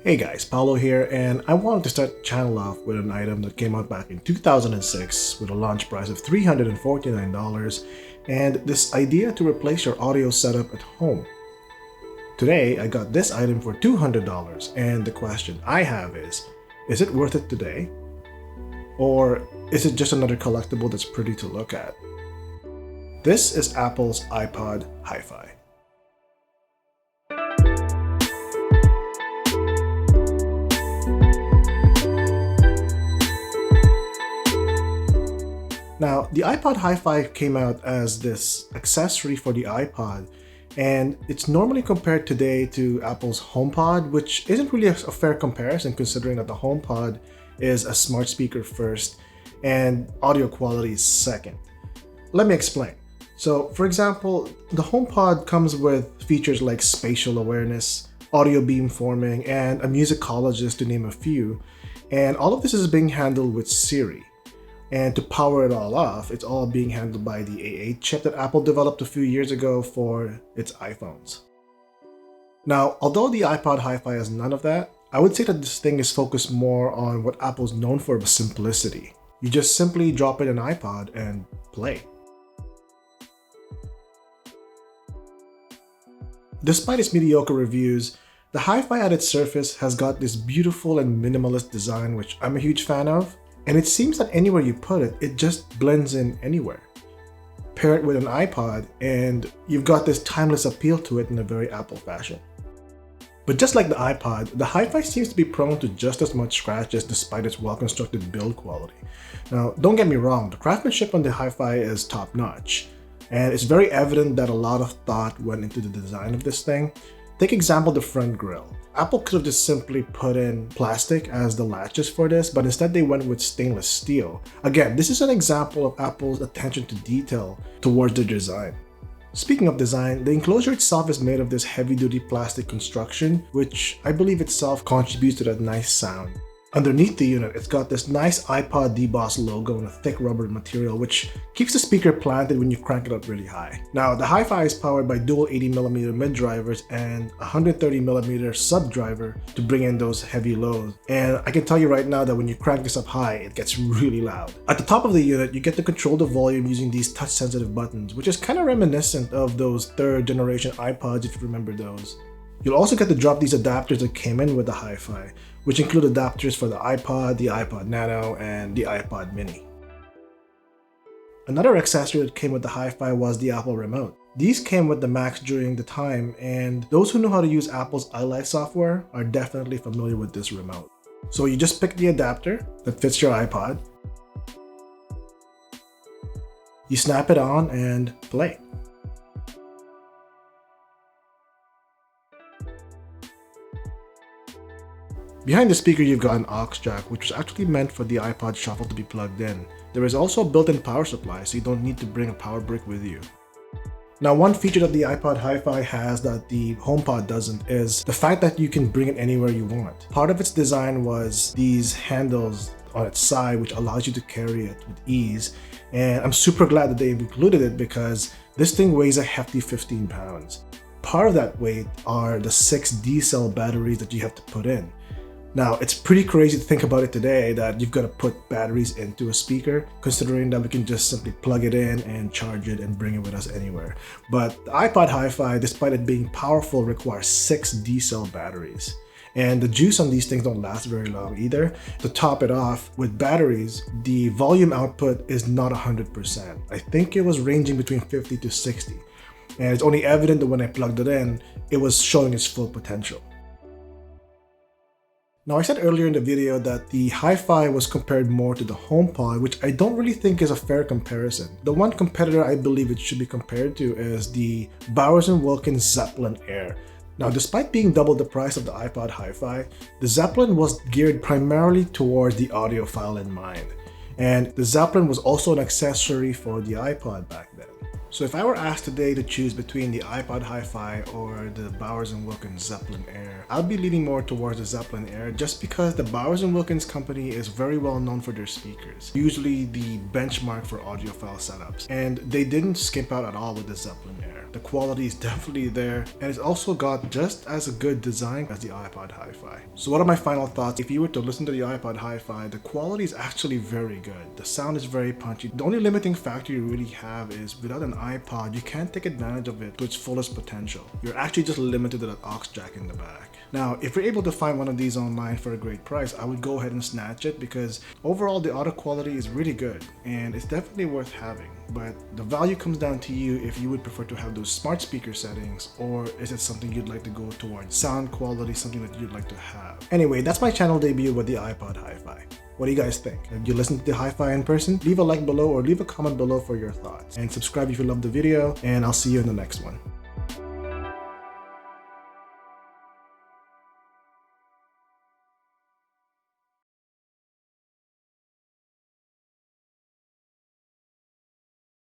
Hey guys, Paolo here, and I wanted to start the channel off with an item that came out back in 2006 with a launch price of $349 and this idea to replace your audio setup at home. Today, I got this item for $200 and the question I have is it worth it today? Or is it just another collectible that's pretty to look at? This is Apple's iPod HiFi. Now, the iPod HiFi came out as this accessory for the iPod, and it's normally compared today to Apple's HomePod, which isn't really a fair comparison considering that the HomePod is a smart speaker first and audio quality is second. Let me explain. So, for example, the HomePod comes with features like spatial awareness, audio beamforming, and a musicologist to name a few, and all of this is being handled with Siri. And to power it all off, it's all being handled by the A8 chip that Apple developed a few years ago for its iPhones. Now, although the iPod HiFi has none of that, I would say that this thing is focused more on what Apple's known for, simplicity. You just simply drop in an iPod and play. Despite its mediocre reviews, the HiFi at its surface has got this beautiful and minimalist design, which I'm a huge fan of. And it seems that anywhere you put it, it just blends in anywhere. Pair it with an iPod and you've got this timeless appeal to it in a very Apple fashion. But just like the iPod, the HiFi seems to be prone to just as much scratches despite its well-constructed build quality. Now, don't get me wrong, the craftsmanship on the HiFi is top-notch. And it's very evident that a lot of thought went into the design of this thing. Take example the front grille. Apple could have just simply put in plastic as the latches for this, but instead they went with stainless steel. Again, this is an example of Apple's attention to detail towards their design. Speaking of design, the enclosure itself is made of this heavy-duty plastic construction, which I believe itself contributes to that nice sound. Underneath the unit, it's got this nice iPod deboss logo in a thick rubber material, which keeps the speaker planted when you crank it up really high. Now, the HiFi is powered by dual 80mm mid drivers and 130mm sub driver to bring in those heavy lows. And I can tell you right now that when you crank this up high, it gets really loud. At the top of the unit, you get to control the volume using these touch-sensitive buttons, which is kind of reminiscent of those third-generation iPods if you remember those. You'll also get to drop these adapters that came in with the HiFi, which include adapters for the iPod Nano, and the iPod Mini. Another accessory that came with the HiFi was the Apple Remote. These came with the Macs during the time, and those who know how to use Apple's iLife software are definitely familiar with this remote. So you just pick the adapter that fits your iPod, you snap it on and play. Behind the speaker, you've got an aux jack, which was actually meant for the iPod Shuffle to be plugged in. There is also a built-in power supply, so you don't need to bring a power brick with you. Now, one feature that the iPod HiFi has that the HomePod doesn't is the fact that you can bring it anywhere you want. Part of its design was these handles on its side, which allows you to carry it with ease. And I'm super glad that they included it because this thing weighs a hefty 15 pounds. Part of that weight are the 6 D-cell batteries that you have to put in. Now, it's pretty crazy to think about it today that you've got to put batteries into a speaker, considering that we can just simply plug it in and charge it and bring it with us anywhere. But the iPod HiFi, despite it being powerful, requires 6 D-cell batteries. And the juice on these things don't last very long either. To top it off, with batteries, the volume output is not 100%. I think it was ranging between 50 to 60. And it's only evident that when I plugged it in, it was showing its full potential. Now, I said earlier in the video that the HiFi was compared more to the HomePod, which I don't really think is a fair comparison. The one competitor I believe it should be compared to is the Bowers & Wilkins Zeppelin Air. Now, despite being double the price of the iPod HiFi, the Zeppelin was geared primarily towards the audiophile in mind. And the Zeppelin was also an accessory for the iPod back then. So if I were asked today to choose between the iPod HiFi or the Bowers & Wilkins Zeppelin Air, I'd be leaning more towards the Zeppelin Air just because the Bowers & Wilkins company is very well known for their speakers, usually the benchmark for audiophile setups, and they didn't skimp out at all with the Zeppelin Air. The quality is definitely there, and it's also got just as a good design as the iPod HiFi. So what are my final thoughts? If you were to listen to the iPod HiFi, the quality is actually very good. The sound is very punchy. The only limiting factor you really have is without an iPod, you can't take advantage of it to its fullest potential. You're actually just limited to that aux jack in the back. Now, if you're able to find one of these online for a great price, I would go ahead and snatch it because overall the audio quality is really good and it's definitely worth having. But the value comes down to you if you would prefer to have those smart speaker settings, or is it something you'd like to go towards sound quality, something that you'd like to have. Anyway, that's my channel debut with the iPod HiFi. What do you guys think? If you listen to the HiFi in person, leave a like below or leave a comment below for your thoughts. And subscribe if you loved the video, and I'll see you in the next one.